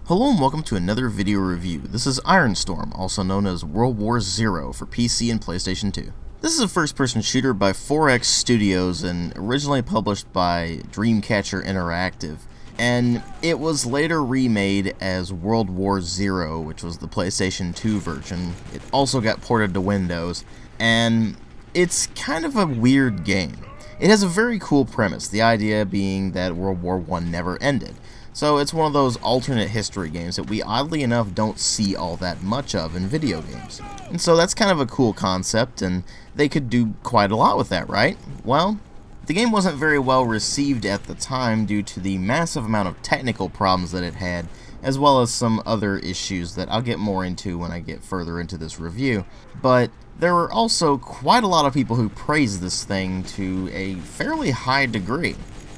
Hello and welcome to another video review. This is Ironstorm, also known as World War Zero for PC and PlayStation 2. This is a first-person shooter by 4X Studios and originally published by Dreamcatcher Interactive. And it was later remade as World War Zero, which was the PlayStation 2 version. It also got ported to Windows, and it's kind of a weird game. It has a very cool premise, the idea being that World War I never ended. So it's one of those alternate history games that we oddly enough don't see all that much of in video games. And so that's kind of a cool concept, and they could do quite a lot with that, right? Well, the game wasn't very well received at the time due to the massive amount of technical problems that it had, as well as some other issues that I'll get more into when I get further into this review. But there were also quite a lot of people who praised this thing to a fairly high degree.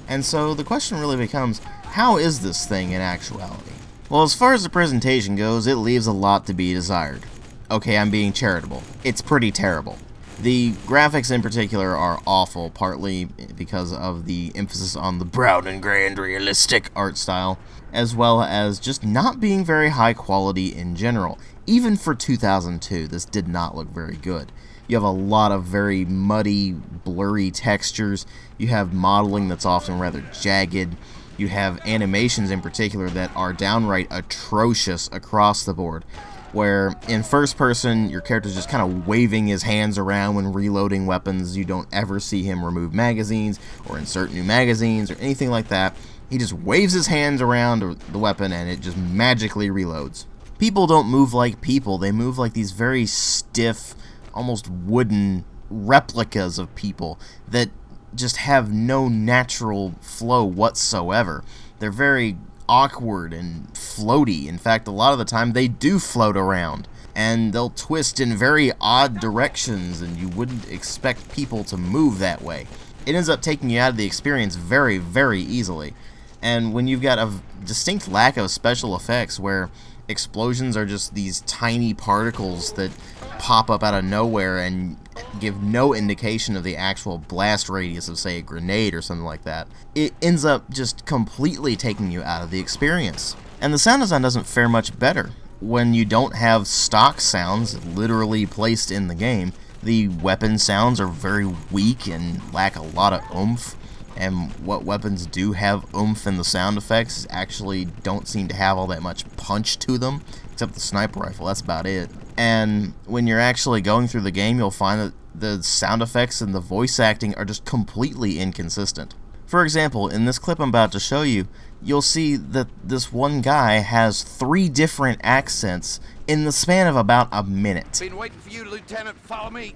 And so the question really becomes, how is this thing in actuality? Well, as far as the presentation goes, it leaves a lot to be desired. Okay, I'm being charitable. It's pretty terrible. The graphics in particular are awful, partly because of the emphasis on the brown and gray and realistic art style, as well as just not being very high quality in general. Even for 2002, this did not look very good. You have a lot of very muddy, blurry textures. You have modeling that's often rather jagged. You have animations in particular that are downright atrocious across the board, where in first person, your character's just kind of waving his hands around when reloading weapons. You don't ever see him remove magazines or insert new magazines or anything like that. He just waves his hands around the weapon and it just magically reloads. People don't move like people. They move like these very stiff, almost wooden replicas of people that just have no natural flow whatsoever. They're very awkward and floaty. In fact, a lot of the time they do float around, and they'll twist in very odd directions, and you wouldn't expect people to move that way. It ends up taking you out of the experience very, very easily. And when you've got a distinct lack of special effects where explosions are just these tiny particles that pop up out of nowhere and give no indication of the actual blast radius of, say, a grenade or something like that, it ends up just completely taking you out of the experience. And the sound design doesn't fare much better. When you don't have stock sounds literally placed in the game, the weapon sounds are very weak and lack a lot of oomph. And what weapons do have oomph in the sound effects actually don't seem to have all that much punch to them, except the sniper rifle, that's about it. And when you're actually going through the game, you'll find that the sound effects and the voice acting are just completely inconsistent. For example, in this clip I'm about to show you, you'll see that this one guy has 3 different accents in the span of about a minute. Been waiting for you, Lieutenant. Follow me.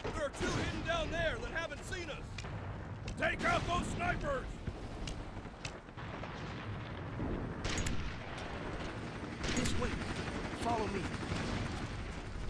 There are 2 hidden down there that haven't seen us. Take out those snipers. This way. Follow me.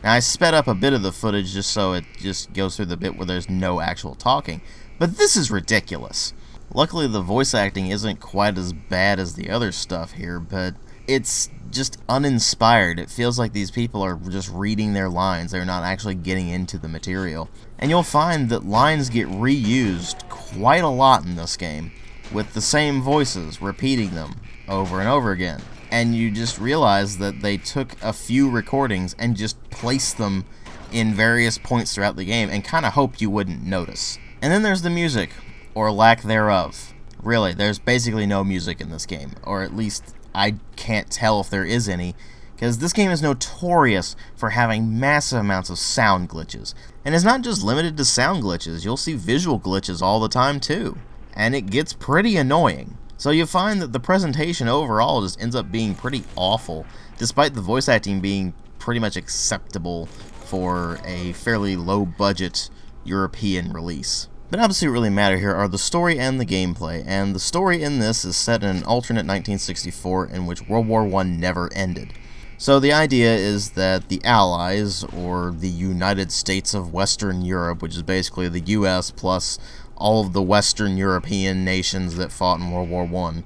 Now, I sped up a bit of the footage just so it just goes through the bit where there's no actual talking, but this is ridiculous. Luckily, the voice acting isn't quite as bad as the other stuff here, but it's just uninspired. It feels like these people are just reading their lines. They're not actually getting into the material. And you'll find that lines get reused quite a lot in this game, with the same voices, repeating them over and over again. And you just realize that they took a few recordings and just placed them in various points throughout the game and kind of hoped you wouldn't notice. And then there's the music, or lack thereof. Really, there's basically no music in this game, or at least I can't tell if there is any, because this game is notorious for having massive amounts of sound glitches. And it's not just limited to sound glitches, you'll see visual glitches all the time too. And it gets pretty annoying. So you find that the presentation overall just ends up being pretty awful, despite the voice acting being pretty much acceptable for a fairly low-budget European release. But obviously what really matter here are the story and the gameplay, and the story in this is set in an alternate 1964 in which World War I never ended. So the idea is that the Allies, or the United States of Western Europe, which is basically the US plus all of the Western European nations that fought in World War I,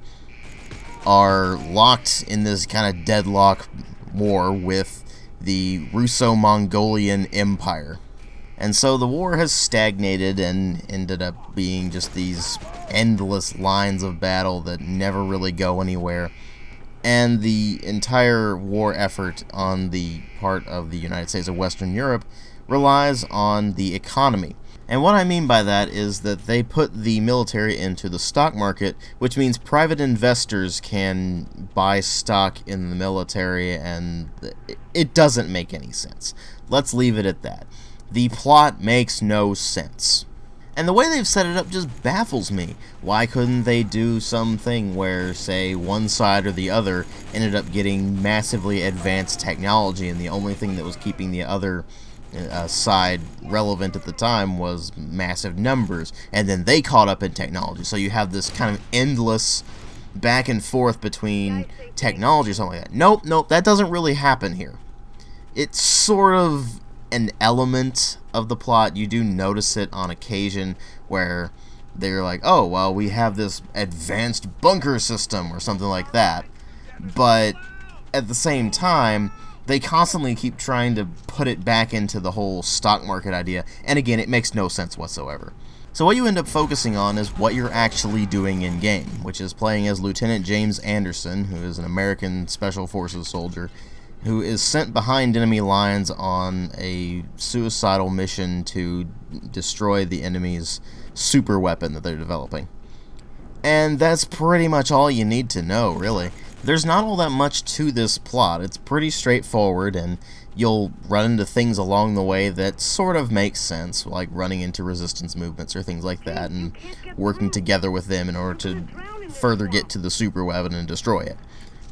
are locked in this kind of deadlock war with the Russo-Mongolian Empire. And so the war has stagnated and ended up being just these endless lines of battle that never really go anywhere. And the entire war effort on the part of the United States of Western Europe relies on the economy. And what I mean by that is that they put the military into the stock market, which means private investors can buy stock in the military, and it doesn't make any sense. Let's leave it at that. The plot makes no sense. And the way they've set it up just baffles me. Why couldn't they do something where, say, one side or the other ended up getting massively advanced technology, and the only thing that was keeping the other side relevant at the time was massive numbers, and then they caught up in technology? So you have this kind of endless back and forth between technology or something like that. Nope, that doesn't really happen here. It's sort of an element of the plot. You do notice it on occasion where they're like, oh, well, we have this advanced bunker system or something like that. But at the same time, they constantly keep trying to put it back into the whole stock market idea, and again, it makes no sense whatsoever. So what you end up focusing on is what you're actually doing in-game, which is playing as Lieutenant James Anderson, who is an American Special Forces soldier, who is sent behind enemy lines on a suicidal mission to destroy the enemy's super weapon that they're developing. And that's pretty much all you need to know, really. There's not all that much to this plot. It's pretty straightforward, and you'll run into things along the way that sort of make sense, like running into resistance movements or things like that, and working together with them in order to further get to the super weapon and destroy it.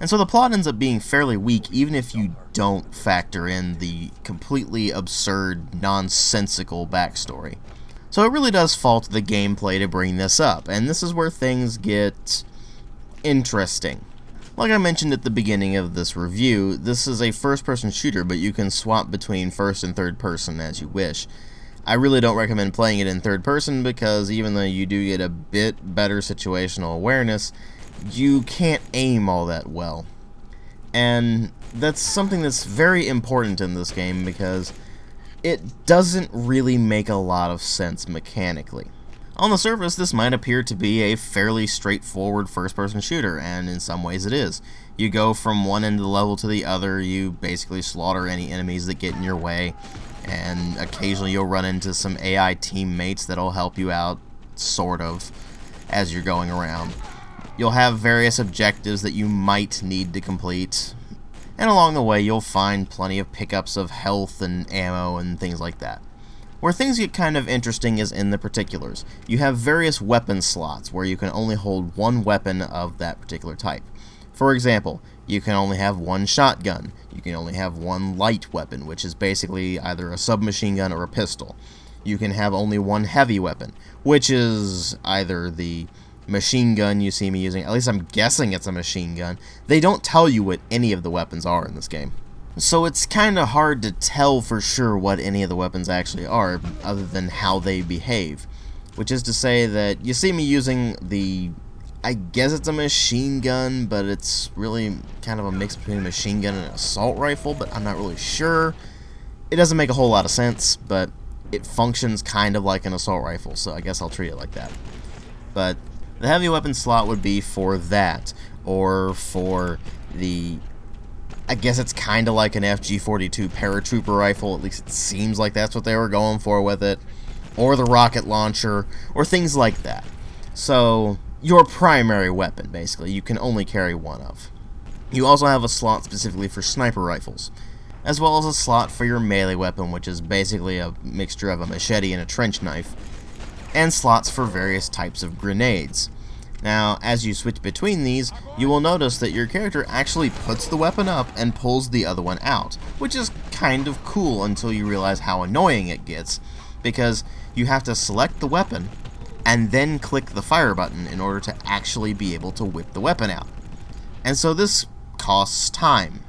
And so the plot ends up being fairly weak, even if you don't factor in the completely absurd, nonsensical backstory. So it really does fall to the gameplay to bring this up, and this is where things get interesting. Like I mentioned at the beginning of this review, this is a first-person shooter, but you can swap between first and third person as you wish. I really don't recommend playing it in third person because even though you do get a bit better situational awareness, you can't aim all that well. And that's something that's very important in this game because it doesn't really make a lot of sense mechanically. On the surface, this might appear to be a fairly straightforward first-person shooter, and in some ways it is. You go from one end of the level to the other, you basically slaughter any enemies that get in your way, and occasionally you'll run into some AI teammates that'll help you out, sort of, as you're going around. You'll have various objectives that you might need to complete, and along the way you'll find plenty of pickups of health and ammo and things like that. Where things get kind of interesting is in the particulars. You have various weapon slots where you can only hold one weapon of that particular type. For example, you can only have one shotgun. You can only have one light weapon, which is basically either a submachine gun or a pistol. You can have only one heavy weapon, which is either the machine gun you see me using. At least I'm guessing it's a machine gun. They don't tell you what any of the weapons are in this game. So it's kind of hard to tell for sure what any of the weapons actually are, other than how they behave. Which is to say that you see me using the, I guess it's a machine gun, but it's really kind of a mix between a machine gun and an assault rifle, but I'm not really sure. It doesn't make a whole lot of sense, but it functions kind of like an assault rifle, so I guess I'll treat it like that. But the heavy weapon slot would be for that, or for the, I guess it's kind of like an FG-42 paratrooper rifle, at least it seems like that's what they were going for with it, or the rocket launcher, or things like that. So, your primary weapon, basically, you can only carry one of. You also have a slot specifically for sniper rifles, as well as a slot for your melee weapon, which is basically a mixture of a machete and a trench knife, and slots for various types of grenades. Now, as you switch between these, you will notice that your character actually puts the weapon up and pulls the other one out, which is kind of cool until you realize how annoying it gets, because you have to select the weapon and then click the fire button in order to actually be able to whip the weapon out. And so this costs time,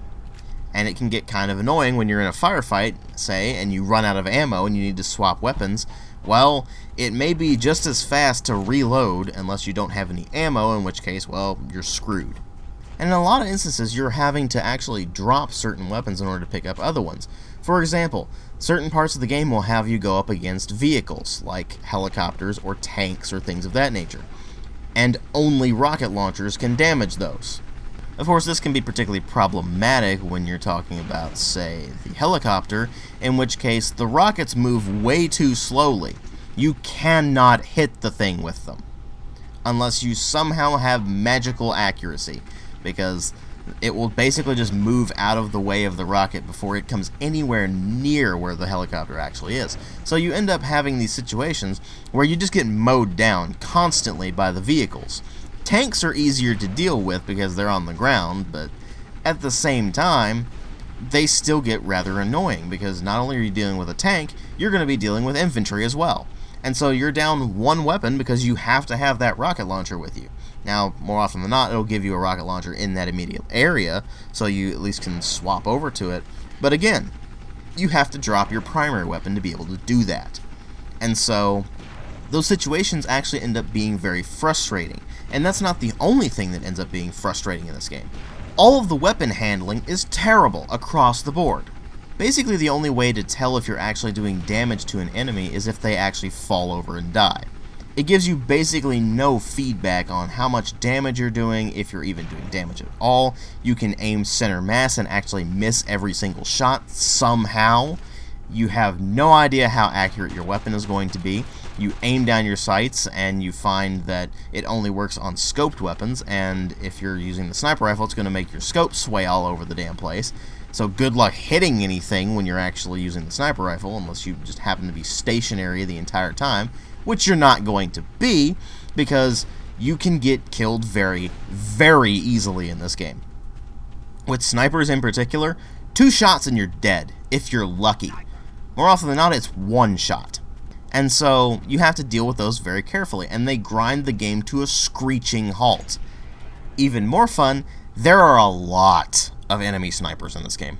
and it can get kind of annoying when you're in a firefight, say, and you run out of ammo and you need to swap weapons. Well, it may be just as fast to reload unless you don't have any ammo, in which case, well, you're screwed. And in a lot of instances, you're having to actually drop certain weapons in order to pick up other ones. For example, certain parts of the game will have you go up against vehicles, like helicopters or tanks or things of that nature, and only rocket launchers can damage those. Of course, this can be particularly problematic when you're talking about, say, the helicopter, in which case the rockets move way too slowly. You cannot hit the thing with them, unless you somehow have magical accuracy, because it will basically just move out of the way of the rocket before it comes anywhere near where the helicopter actually is. So you end up having these situations where you just get mowed down constantly by the vehicles. Tanks are easier to deal with because they're on the ground, but at the same time, they still get rather annoying because not only are you dealing with a tank, you're going to be dealing with infantry as well. And so you're down one weapon because you have to have that rocket launcher with you. Now, more often than not, it'll give you a rocket launcher in that immediate area, so you at least can swap over to it. But again, you have to drop your primary weapon to be able to do that. And so those situations actually end up being very frustrating. And that's not the only thing that ends up being frustrating in this game. All of the weapon handling is terrible across the board. Basically, the only way to tell if you're actually doing damage to an enemy is if they actually fall over and die. It gives you basically no feedback on how much damage you're doing, if you're even doing damage at all. You can aim center mass and actually miss every single shot somehow. You have no idea how accurate your weapon is going to be. You aim down your sights and you find that it only works on scoped weapons, and if you're using the sniper rifle, it's going to make your scope sway all over the damn place. So good luck hitting anything when you're actually using the sniper rifle, unless you just happen to be stationary the entire time, which you're not going to be, because you can get killed very, very easily in this game. With snipers in particular, 2 shots and you're dead, if you're lucky. More often than not, it's 1 shot. And so you have to deal with those very carefully, and they grind the game to a screeching halt. Even more fun, there are a lot of enemy snipers in this game.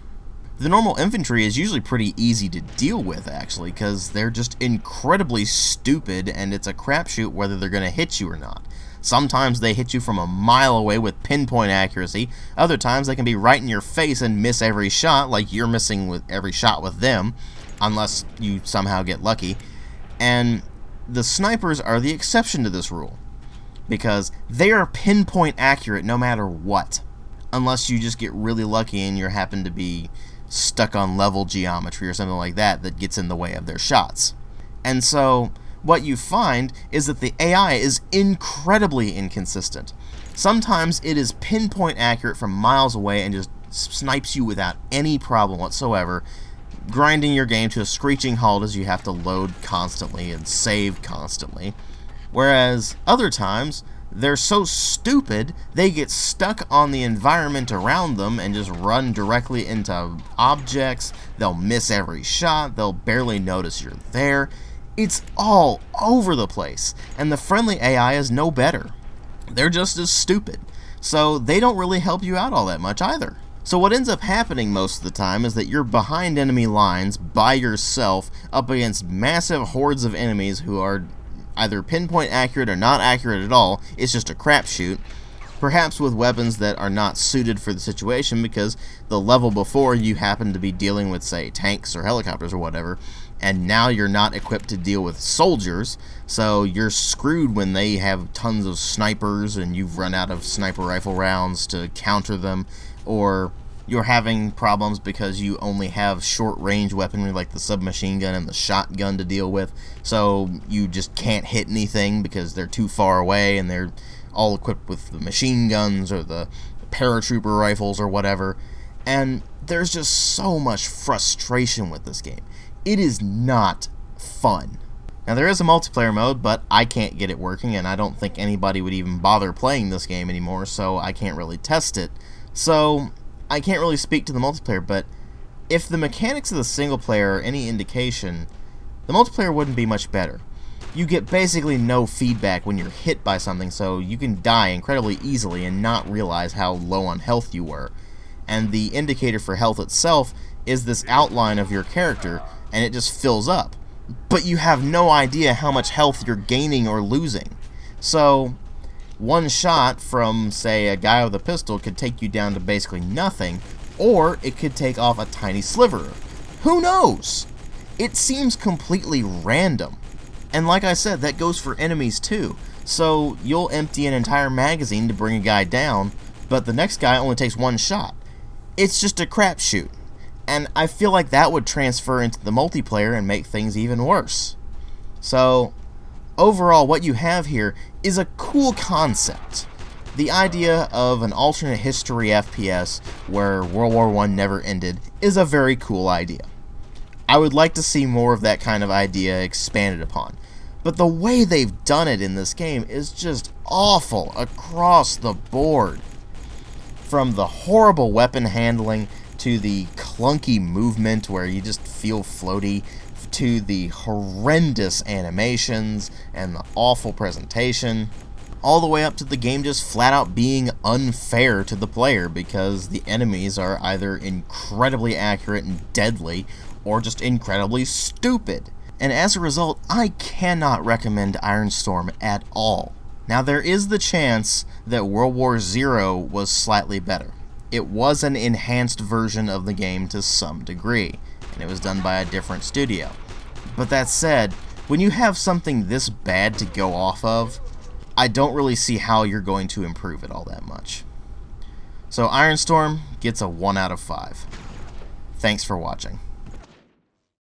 The normal infantry is usually pretty easy to deal with, actually, because they're just incredibly stupid, and it's a crapshoot whether they're going to hit you or not. Sometimes they hit you from a mile away with pinpoint accuracy. Other times they can be right in your face and miss every shot, like you're missing with every shot with them, unless you somehow get lucky. And the snipers are the exception to this rule, because they are pinpoint accurate no matter what, unless you just get really lucky and you happen to be stuck on level geometry or something like that that gets in the way of their shots. And so what you find is that the AI is incredibly inconsistent. Sometimes it is pinpoint accurate from miles away and just snipes you without any problem whatsoever, grinding your game to a screeching halt as you have to load constantly and save constantly. Whereas other times, they're so stupid, they get stuck on the environment around them and just run directly into objects. They'll miss every shot, they'll barely notice you're there. It's all over the place, and the friendly AI is no better. They're just as stupid, so they don't really help you out all that much either. So what ends up happening most of the time is that you're behind enemy lines by yourself up against massive hordes of enemies who are either pinpoint accurate or not accurate at all. It's just a crapshoot, perhaps with weapons that are not suited for the situation because the level before you happen to be dealing with, say, tanks or helicopters or whatever, and now you're not equipped to deal with soldiers, so you're screwed when they have tons of snipers and you've run out of sniper rifle rounds to counter them, or you're having problems because you only have short-range weaponry like the submachine gun and the shotgun to deal with, so you just can't hit anything because they're too far away and they're all equipped with the machine guns or the paratrooper rifles or whatever. And there's just so much frustration with this game. It is not fun. Now, there is a multiplayer mode, but I can't get it working, and I don't think anybody would even bother playing this game anymore, so I can't really test it. So I can't really speak to the multiplayer, but if the mechanics of the single player are any indication, the multiplayer wouldn't be much better. You get basically no feedback when you're hit by something, so you can die incredibly easily and not realize how low on health you were. And the indicator for health itself is this outline of your character, and it just fills up. But you have no idea how much health you're gaining or losing. So one shot from, say, a guy with a pistol could take you down to basically nothing, or it could take off a tiny sliver Who knows? It seems completely random. And like I said, that goes for enemies too. So you'll empty an entire magazine to bring a guy down, but the next guy only takes one shot. It's just a crapshoot. And I feel like that would transfer into the multiplayer and make things even worse. So, overall, what you have here is a cool concept. The idea of an alternate history FPS where World War I never ended is a very cool idea. I would like to see more of that kind of idea expanded upon. But the way they've done it in this game is just awful across the board. From the horrible weapon handling, to the clunky movement where you just feel floaty, to the horrendous animations and the awful presentation, all the way up to the game just flat out being unfair to the player because the enemies are either incredibly accurate and deadly or just incredibly stupid. And as a result, I cannot recommend Iron Storm at all. Now there is the chance that World War Zero was slightly better. It was an enhanced version of the game to some degree, and it was done by a different studio. But that said, when you have something this bad to go off of, I don't really see how you're going to improve it all that much. So Iron Storm gets a 1 out of 5. Thanks for watching.